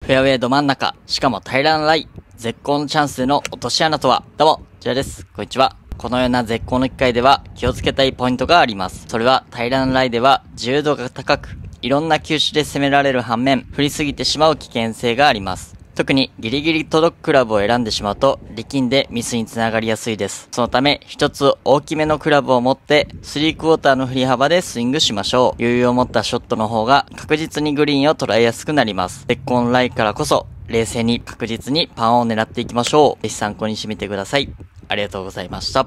フェアウェイど真ん中、しかも平らなライ。絶好のチャンスでの落とし穴とは。どうも、ジャです。こんにちは。このような絶好の機会では気をつけたいポイントがあります。それは平らなライでは自由度が高く、いろんな球種で攻められる反面、振りすぎてしまう危険性があります。特にギリギリ届くクラブを選んでしまうと力んでミスにつながりやすいです。そのため一つ大きめのクラブを持って3クォーターの振り幅でスイングしましょう。余裕を持ったショットの方が確実にグリーンを捉えやすくなります。絶好のライからこそ冷静に確実にパンを狙っていきましょう。ぜひ参考にしてみてください。ありがとうございました。